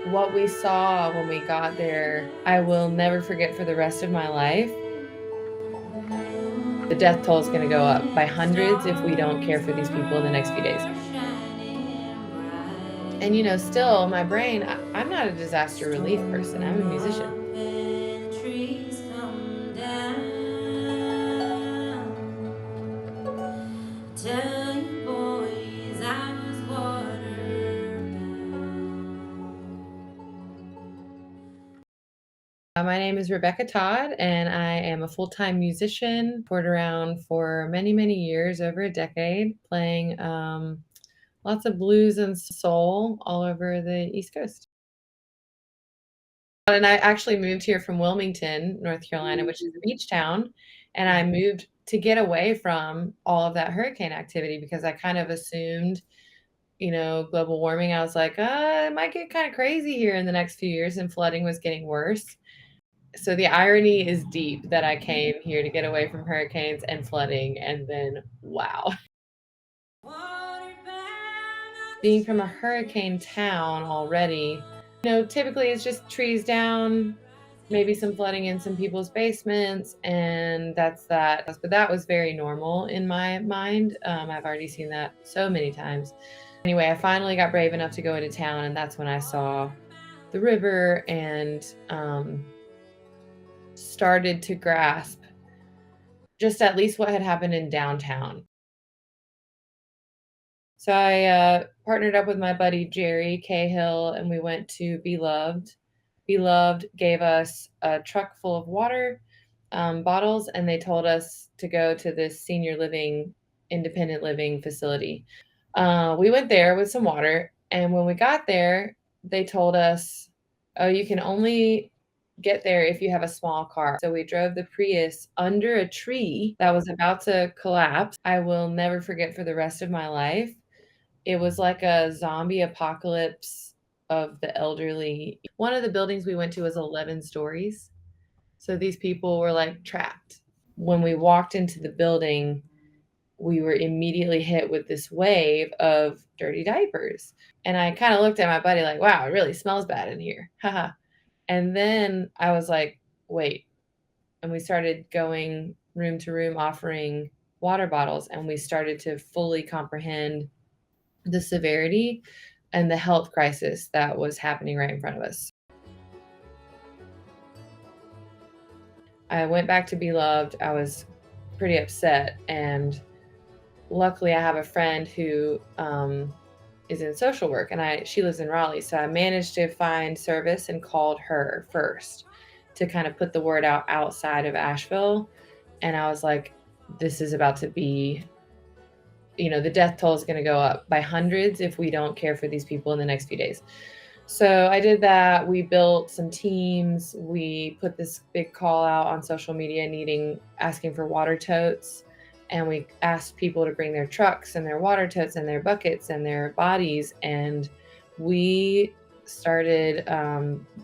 What we saw when we got there, I will never forget for the rest of my life. The death toll is gonna go up by hundreds if we don't care for these people in the next few days. And, still my brain, I'm not a disaster relief person. I'm a musician. Trees come down. Tell you boys I was My name is Rebecca Todd, and I am a full-time musician. Toured around for many, many years, over a decade, playing lots of blues and soul all over the East Coast. And I actually moved here from Wilmington, North Carolina, which is a beach town, and I moved to get away from all of that hurricane activity because I kind of assumed, global warming. I was like, it might get kind of crazy here in the next few years, and flooding was getting worse. So the irony is deep that I came here to get away from hurricanes and flooding, and then wow. Being from a hurricane town already, typically it's just trees down, maybe some flooding in some people's basements, and that's that. But that was very normal in my mind. I've already seen that so many times. Anyway, I finally got brave enough to go into town, and that's when I saw the river and started to grasp just at least what had happened in downtown. So I partnered up with my buddy Jerry Cahill, and we went to Beloved. Beloved gave us a truck full of water bottles, and they told us to go to this senior living, independent living facility. We went there with some water, and when we got there, they told us, "Oh, you can only get there if you have a small car." So we drove the Prius under a tree that was about to collapse. I will never forget for the rest of my life. It was like a zombie apocalypse of the elderly. One of the buildings we went to was 11 stories. So these people were like trapped. When we walked into the building, we were immediately hit with this wave of dirty diapers. And I kind of looked at my buddy like, wow, it really smells bad in here. Haha. And then I was like, wait. And we started going room to room offering water bottles, and we started to fully comprehend the severity and the health crisis that was happening right in front of us. I went back to Beloved. I was pretty upset, and luckily I have a friend who is in social work, and she lives in Raleigh, so I managed to find service and called her first to kind of put the word out outside of Asheville. And I was like, this is about to be, the death toll is going to go up by hundreds if we don't care for these people in the next few days. So I did that. We built some teams. We put this big call out on social media asking for water totes. And we asked people to bring their trucks and their water totes and their buckets and their bodies. And we started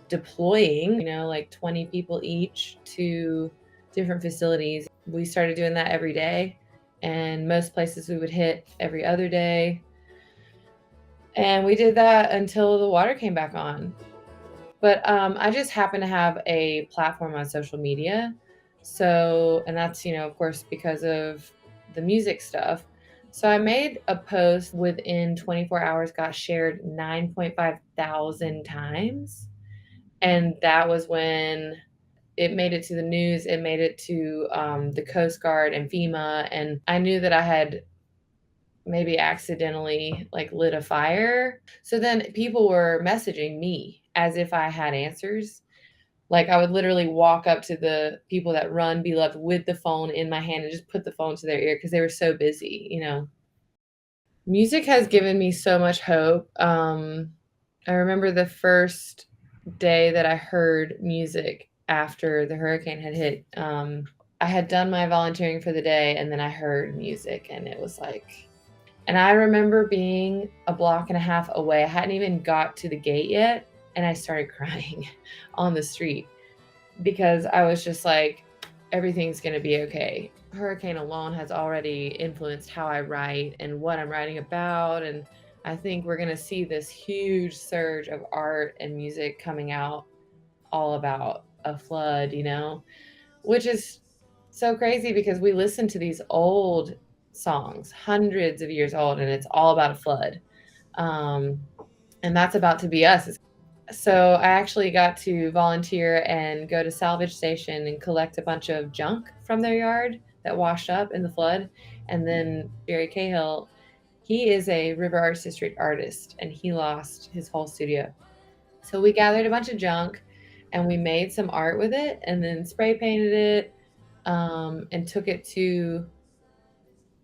deploying, like 20 people each to different facilities. We started doing that every day. And most places we would hit every other day. And we did that until the water came back on. But I just happen to have a platform on social media. So, and that's, of course, because of the music stuff. So I made a post within 24 hours, got shared 9.5 thousand times. And that was when it made it to the news. It made it to the Coast Guard and FEMA. And I knew that I had maybe accidentally like lit a fire. So then people were messaging me as if I had answers. Like I would literally walk up to the people that run Beloved with the phone in my hand and just put the phone to their ear because they were so busy. Music has given me so much hope. I remember the first day that I heard music after the hurricane had hit. I had done my volunteering for the day, and then I heard music, and it was like, and I remember being a block and a half away. I hadn't even got to the gate yet, and I started crying on the street because I was just like, everything's going to be okay. Hurricane alone has already influenced how I write and what I'm writing about. And I think we're going to see this huge surge of art and music coming out all about a flood, which is so crazy because we listen to these old songs, hundreds of years old, and it's all about a flood. Um, and that's about to be us. So I actually got to volunteer and go to Salvage Station and collect a bunch of junk from their yard that washed up in the flood. And then Jerry Cahill, he is a River Arts District artist, and he lost his whole studio. So we gathered a bunch of junk and we made some art with it and then spray painted it, and took it to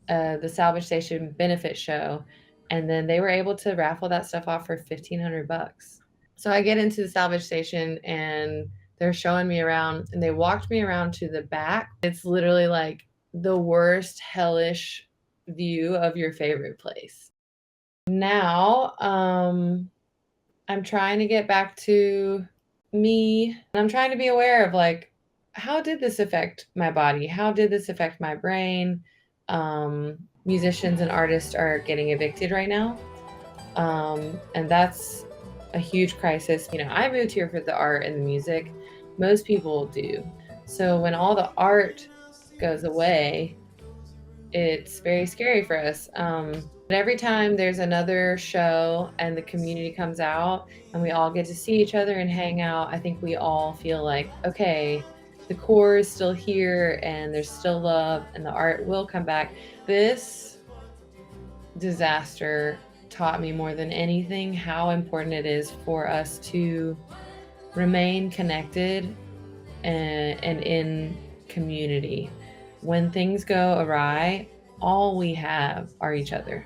the Salvage Station benefit show. And then they were able to raffle that stuff off for $1,500. So I get into the Salvage Station and they're showing me around, and they walked me around to the back. It's literally like the worst hellish view of your favorite place. Now, I'm trying to get back to me, and I'm trying to be aware of, like, how did this affect my body? How did this affect my brain? Musicians and artists are getting evicted right now. And that's a huge crisis. I moved here for the art and the music. Most people do. So when all the art goes away, it's very scary for us. But every time there's another show and the community comes out and we all get to see each other and hang out, I think we all feel like, okay, the core is still here and there's still love and the art will come back. This disaster taught me more than anything how important it is for us to remain connected and in community. When things go awry, all we have are each other.